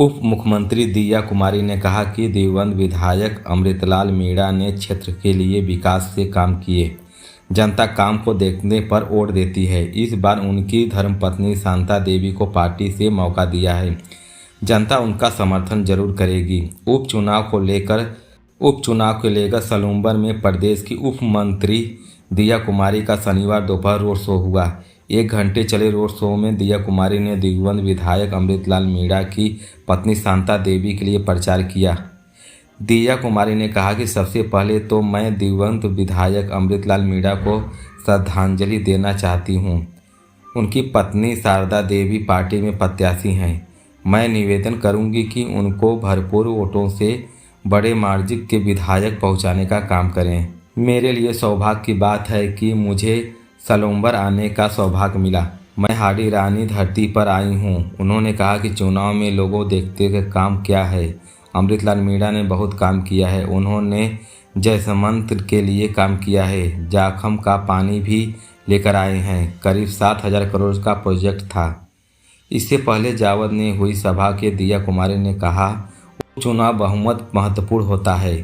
उप मुख्यमंत्री दिया कुमारी ने कहा कि दिवंगत विधायक अमृतलाल मीणा ने क्षेत्र के लिए विकास से काम किए। जनता काम को देखने पर वोट देती है। इस बार उनकी धर्मपत्नी शांता देवी को पार्टी से मौका दिया है। जनता उनका समर्थन जरूर करेगी। उपचुनाव को लेकर सलूम्बर में प्रदेश की उप मंत्री दिया कुमारी का शनिवार दोपहर रोड शो हुआ। 1 घंटे चले रोड शो में दिया कुमारी ने दिवंगत विधायक अमृतलाल मीणा की पत्नी शांता देवी के लिए प्रचार किया। दिया कुमारी ने कहा कि सबसे पहले तो मैं दिवंगत विधायक अमृतलाल मीणा को श्रद्धांजलि देना चाहती हूं। उनकी पत्नी शारदा देवी पार्टी में प्रत्याशी हैं। मैं निवेदन करूंगी कि उनको भरपूर वोटों से बड़े मार्जिन के विधायक पहुंचाने का काम करें। मेरे लिए सौभाग्य की बात है कि मुझे सलूम्बर आने का सौभाग्य मिला। मैं हाड़ी रानी धरती पर आई हूँ। उन्होंने कहा कि चुनाव में लोगों देखते कि काम क्या है। अमृतलाल मीणा ने बहुत काम किया है। उन्होंने जयसमंद के लिए काम किया है। जाखम का पानी भी लेकर आए हैं। करीब 7,000 करोड़ का प्रोजेक्ट था। इससे पहले जावद ने हुई सभा के दिया कुमारी ने कहा, उपचुनाव बहुमत महत्वपूर्ण होता है,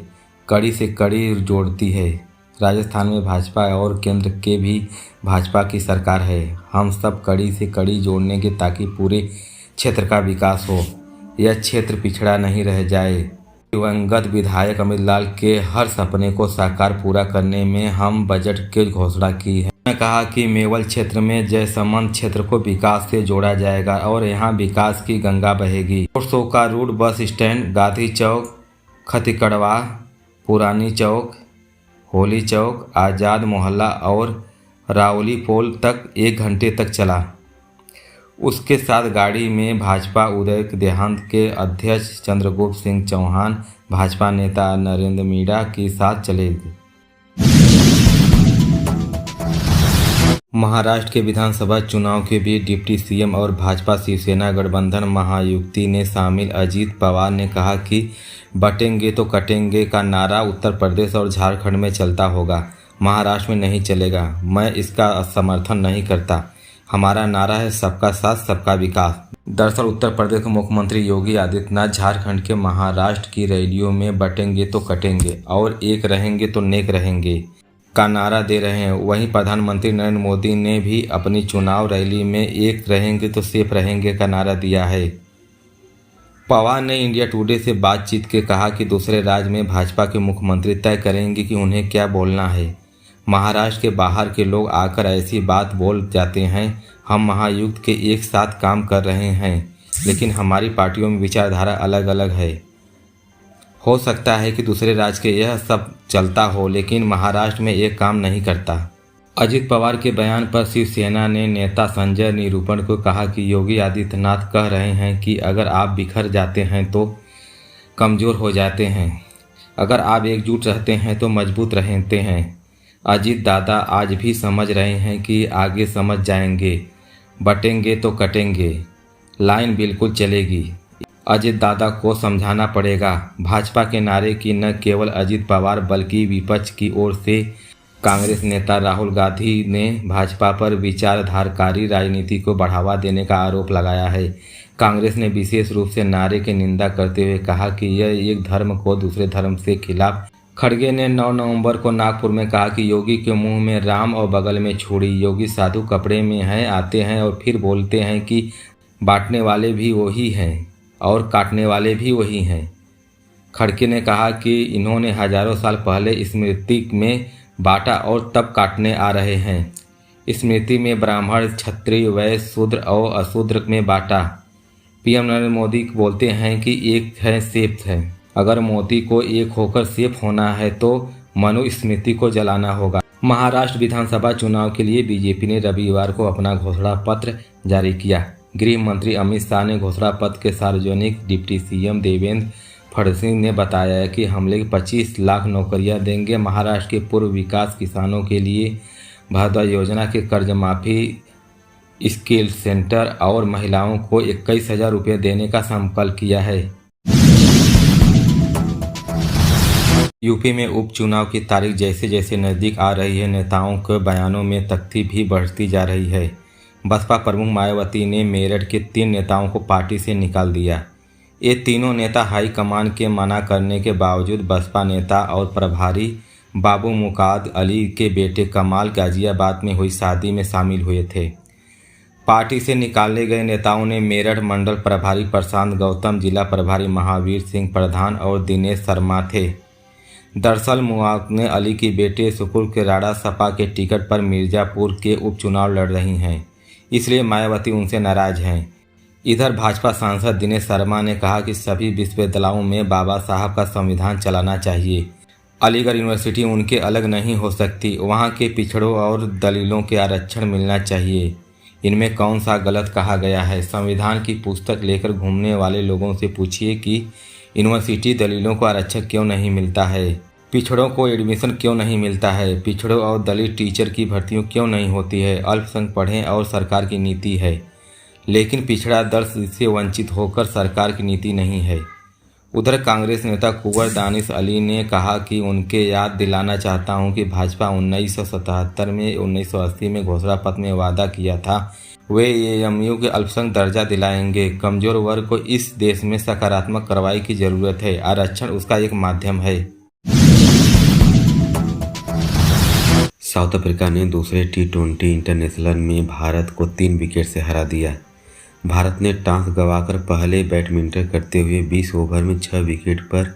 कड़ी से कड़ी जोड़ती है। राजस्थान में भाजपा और केंद्र के भी भाजपा की सरकार है। हम सब कड़ी से कड़ी जोड़ने के ताकि पूरे क्षेत्र का विकास हो, यह क्षेत्र पिछड़ा नहीं रह जाए। दिवंगत विधायक अमृतलाल के हर सपने को साकार पूरा करने में हम बजट की घोषणा की है। उन्होंने कहा कि मेवल क्षेत्र में जयसमंद क्षेत्र को विकास से जोड़ा जाएगा और यहाँ विकास की गंगा बहेगी। रोड शो का रूट बस स्टैंड, गांधी चौक, खतिकड़वा, पुरानी चौक, होली चौक, आज़ाद मोहल्ला और रावली पोल तक 1 घंटे तक चला। उसके साथ गाड़ी में भाजपा उदय देहात के अध्यक्ष चंद्रगुप्त सिंह चौहान, भाजपा नेता नरेंद्र मीणा के साथ चलेगी। महाराष्ट्र के विधानसभा चुनाव के बीच डिप्टी सीएम और भाजपा शिवसेना गठबंधन महायुति ने शामिल अजीत पवार ने कहा कि बटेंगे तो कटेंगे का नारा उत्तर प्रदेश और झारखंड में चलता होगा, महाराष्ट्र में नहीं चलेगा। मैं इसका समर्थन नहीं करता। हमारा नारा है सबका साथ सबका विकास। दरअसल उत्तर प्रदेश के मुख्यमंत्री योगी आदित्यनाथ झारखंड के महाराष्ट्र की रैलियों में बटेंगे तो कटेंगे और एक रहेंगे तो नेक रहेंगे का नारा दे रहे हैं। वहीं प्रधानमंत्री नरेंद्र मोदी ने भी अपनी चुनाव रैली में एक रहेंगे तो सेफ रहेंगे का नारा दिया है। पवार ने इंडिया टुडे से बातचीत के कहा कि दूसरे राज्य में भाजपा के मुख्यमंत्री तय करेंगे कि उन्हें क्या बोलना है। महाराष्ट्र के बाहर के लोग आकर ऐसी बात बोल जाते हैं। हम महायुक्त के एक साथ काम कर रहे हैं, लेकिन हमारी पार्टियों में विचारधारा अलग अलग है। हो सकता है कि दूसरे राज्य के यह सब चलता हो, लेकिन महाराष्ट्र में एक काम नहीं करता। अजित पवार के बयान पर शिवसेना ने नेता संजय निरूपण को कहा कि योगी आदित्यनाथ कह रहे हैं कि अगर आप बिखर जाते हैं तो कमज़ोर हो जाते हैं, अगर आप एकजुट रहते हैं तो मजबूत रहते हैं। अजित दादा आज भी समझ रहे हैं कि आगे समझ जाएंगे, बटेंगे तो कटेंगे, लाइन बिल्कुल चलेगी। अजित दादा को समझाना पड़ेगा। भाजपा के नारे की न केवल अजित पवार बल्कि विपक्ष की ओर से कांग्रेस नेता राहुल गांधी ने भाजपा पर विचारधारकारी राजनीति को बढ़ावा देने का आरोप लगाया है। कांग्रेस ने विशेष रूप से नारे की निंदा करते हुए कहा कि यह एक धर्म को दूसरे धर्म से खिलाफ। खड़गे ने 9 नवंबर को नागपुर में कहा कि योगी के मुंह में राम और बगल में छुरी। योगी साधु कपड़े में हैं, आते हैं और फिर बोलते हैं कि बांटने वाले भी वही हैं और काटने वाले भी वही हैं। खड़गे ने कहा कि इन्होंने हजारों साल पहले स्मृति में बांटा और तब काटने आ रहे हैं। स्मृति में ब्राह्मण, क्षत्रिय, वैश्य, शूद्र और अशूद्र में बांटा। पीएम नरेंद्र मोदी बोलते हैं कि एक है सेफ है। अगर मोदी को एक होकर सेफ होना है तो मनुस्मृति को जलाना होगा। महाराष्ट्र विधानसभा चुनाव के लिए बीजेपी ने रविवार को अपना घोषणा पत्र जारी किया। गृह मंत्री अमित शाह ने घोषणा पत्र के सार्वजनिक डिप्टी सीएम देवेंद्र फडणवीस ने बताया कि हमले 25 लाख नौकरियां देंगे। महाराष्ट्र के पूर्व विकास किसानों के लिए भारद्वाज योजना के कर्ज माफी, स्किल सेंटर और महिलाओं को 21,000 रुपये देने का संकल्प किया है। यूपी में उपचुनाव की तारीख जैसे जैसे नज़दीक आ रही है, नेताओं के बयानों में तख्ती भी बढ़ती जा रही है। बसपा प्रमुख मायावती ने मेरठ के 3 नेताओं को पार्टी से निकाल दिया। ये तीनों नेता हाईकमान के मना करने के बावजूद बसपा नेता और प्रभारी बाबू मुकाद अली के बेटे कमाल गाजियाबाद में हुई शादी में शामिल हुए थे। पार्टी से निकाले गए नेताओं ने मेरठ मंडल प्रभारी प्रशांत गौतम, जिला प्रभारी महावीर सिंह प्रधान और दिनेश शर्मा थे। दरअसल मुआवने अली की बेटे सुकुल के राड़ा सपा के टिकट पर मिर्जापुर के उपचुनाव लड़ रही हैं, इसलिए मायावती उनसे नाराज हैं। इधर भाजपा सांसद दिनेश शर्मा ने कहा कि सभी विश्वविद्यालयों में बाबा साहब का संविधान चलाना चाहिए। अलीगढ़ यूनिवर्सिटी उनके अलग नहीं हो सकती, वहाँ के पिछड़ों और दलितों के आरक्षण मिलना चाहिए। इनमें कौन सा गलत कहा गया है? संविधान की पुस्तक लेकर घूमने वाले लोगों से पूछिए कि यूनिवर्सिटी दलितों को आरक्षण क्यों नहीं मिलता है, पिछड़ों को एडमिशन क्यों नहीं मिलता है, पिछड़ों और दलित टीचर की भर्तियों क्यों नहीं होती है। अल्पसंख्यक पढ़ें और सरकार की नीति है, लेकिन पिछड़ा दर्ज से वंचित होकर सरकार की नीति नहीं है। उधर कांग्रेस नेता कुंवर दानिश अली ने कहा कि उनके याद दिलाना चाहता हूं कि भाजपा 1977 में 1980 में घोषणा पत्र में वादा किया था वे एएमयू के अल्पसंख्यक दर्जा दिलाएंगे। कमजोर वर्ग को इस देश में सकारात्मक कार्रवाई की जरूरत है, आरक्षण उसका एक माध्यम है। साउथ अफ्रीका ने दूसरे T20 इंटरनेशनल में भारत को 3 विकेट से हरा दिया। भारत ने टॉस गंवाकर पहले बैडमिंटन करते हुए 20 ओवर में 6 विकेट पर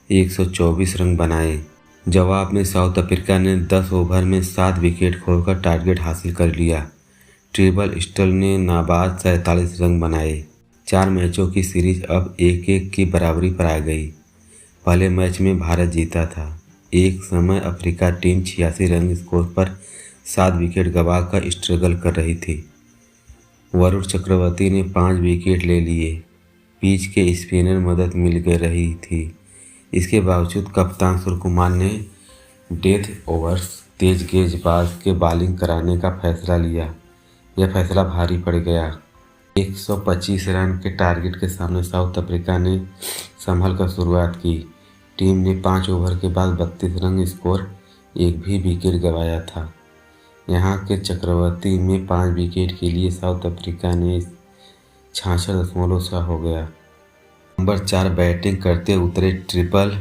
124 रन बनाए। जवाब में साउथ अफ्रीका ने 10 ओवर में 7 विकेट खोकर टारगेट हासिल कर लिया। ट्रिपल स्टल ने नाबाद 47 रन बनाए। 4 मैचों की सीरीज अब 1-1 की बराबरी पर आ गई। पहले मैच में भारत जीता था। एक समय अफ्रीका टीम 86 रन स्कोर पर 7 विकेट गंवाकर स्ट्रगल कर रही थी। वरुण चक्रवर्ती ने 5 विकेट ले लिए। पिच के स्पिनर मदद मिल गई रही थी। इसके बावजूद कप्तान सूर्यकुमार ने डेथ ओवर्स तेज गेंदबाज के बॉलिंग कराने का फैसला लिया। यह फैसला भारी पड़ गया। 125 रन के टारगेट के सामने साउथ अफ्रीका ने संभल कर शुरुआत की। टीम ने 5 ओवर के बाद 32 रन स्कोर, एक भी विकेट गंवाया था। यहाँ के चक्रवर्ती में 5 विकेट के लिए साउथ अफ्रीका ने 66.6 हो गया। नंबर 4 बैटिंग करते उतरे ट्रिपल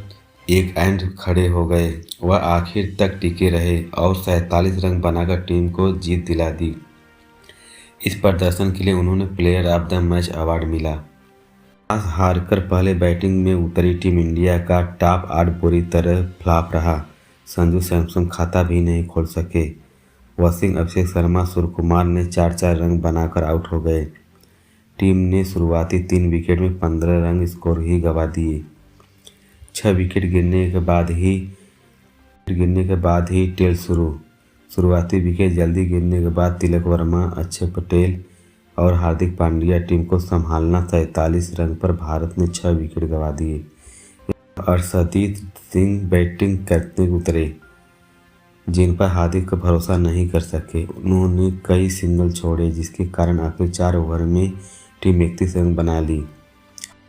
एक एंड खड़े हो गए। वह आखिर तक टिके रहे और 47 रन बनाकर टीम को जीत दिला दी। इस प्रदर्शन के लिए उन्होंने player of the match award मिला। टॉस हारकर पहले बैटिंग में उतरी टीम इंडिया का टॉप 8 बुरी तरह फ्लॉप रहा। संजू सैमसन खाता भी नहीं खोल सके। वसीम, अभिषेक शर्मा, सूर्यकुमार ने 4-4 रन बनाकर आउट हो गए। टीम ने शुरुआती 3 विकेट में 15 रन स्कोर ही गंवा दिए। 6 विकेट गिरने के बाद ही टेल शुरुआती विकेट जल्दी गिरने के बाद तिलक वर्मा, अक्षय पटेल और हार्दिक पांड्या टीम को संभालना। 47 रन पर भारत ने 6 विकेट गंवा दिए। अर्शदीप सिंह बैटिंग करते उतरे, जिन पर हार्दिक का भरोसा नहीं कर सके। उन्होंने कई सिंगल छोड़े, जिसके कारण आखिर 4 ओवर में टीम 31 रन बना ली।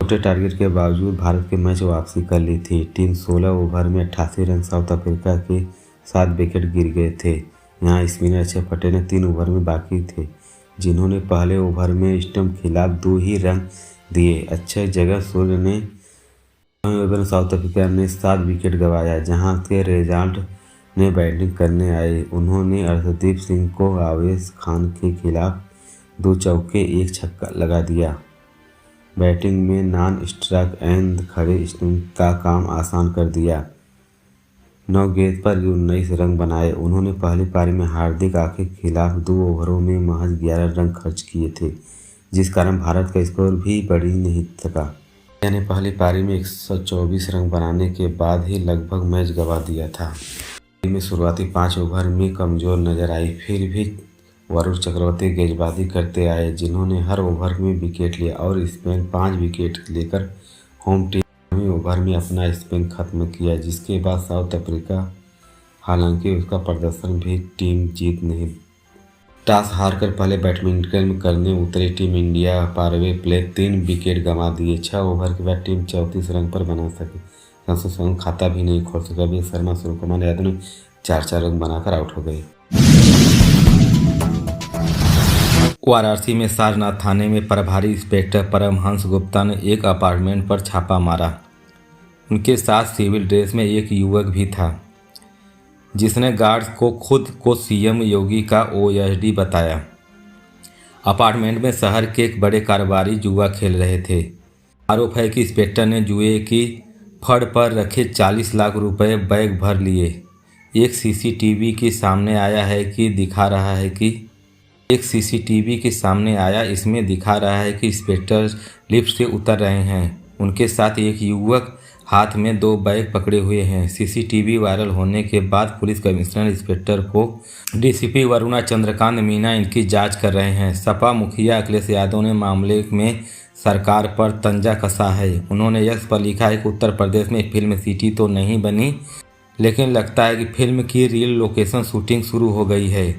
छोटे टारगेट के बावजूद भारत के मैच वापसी कर ली थी। टीम 16 ओवर में 88 रन। साउथ अफ्रीका के 7 विकेट गिर गए थे। यहाँ स्पिनर अक्षय पटेल ने 3 ओवर में बाकी थे, जिन्होंने पहले ओवर में स्टंप खिलाफ 2 ही रन दिए। अक्षय जगह सूर्य ने ओवर में साउथ अफ्रीका ने 7 विकेट गंवाया। जहाँ के रिजल्ट ने बैटिंग करने आए। उन्होंने अर्शदीप सिंह को आवेश खान के खिलाफ 2 चौके 1 छक्का लगा दिया। बैटिंग में नॉन स्ट्राइक एंड खड़े स्टंप का काम आसान कर दिया। 9 गेंद पर 19 रन बनाए। उन्होंने पहली पारी में हार्दिक के खिलाफ 2 ओवरों में महज 11 रन खर्च किए थे, जिस कारण भारत का स्कोर भी बढ़ नहीं सका। इंडिया ने पहली पारी में 124 रन बनाने के बाद ही लगभग मैच गंवा दिया था। में शुरुआती 5 ओवर में कमजोर नजर आई, फिर भी वरुण चक्रवर्ती गेंदबाजी करते आए, जिन्होंने हर ओवर में विकेट लिया और स्पेन 5 विकेट लेकर होम टीम ओवर में अपना स्पेन खत्म किया। जिसके बाद साउथ अफ्रीका, हालांकि उसका प्रदर्शन भी टीम जीत नहीं। टॉस हारकर पहले बैडमिंटन करने उतरी टीम इंडिया पारवे प्ले 3 विकेट गंवा दिए। 6 ओवर के बाद टीम 34 रन पर बना सके। संजू खाता भी नहीं खोल सका। अभिषेक शर्मा, सूर्यकुमार यादव ने 4-4 रन बनाकर आउट हो गए। वाराणसी में सारनाथ थाने में प्रभारी इंस्पेक्टर परमहंस गुप्ता ने एक अपार्टमेंट पर छापा मारा। उनके साथ सिविल ड्रेस में एक युवक भी था, जिसने गार्ड्स को खुद को सीएम योगी का ओएसडी बताया। अपार्टमेंट में शहर के एक बड़े कारोबारी जुआ खेल रहे थे। आरोप है कि इंस्पेक्टर ने जुए की फड़ पर रखे 40 लाख रुपए बैग भर लिए। एक सीसीटीवी के सामने आया इसमें दिखा रहा है कि इंस्पेक्टर लिफ्ट से उतर रहे हैं। उनके साथ एक युवक हाथ में 2 बैग पकड़े हुए हैं। सीसीटीवी वायरल होने के बाद पुलिस कमिश्नर इंस्पेक्टर को डीसीपी वरुणा चंद्रकांत मीना इनकी जांच कर रहे हैं। सपा मुखिया अखिलेश यादव ने मामले में सरकार पर तंजा कसा है। उन्होंने एक्स पर लिखा है कि उत्तर प्रदेश में फिल्म सिटी तो नहीं बनी, लेकिन लगता है कि फिल्म की रियल लोकेशन शूटिंग शुरू हो गई है।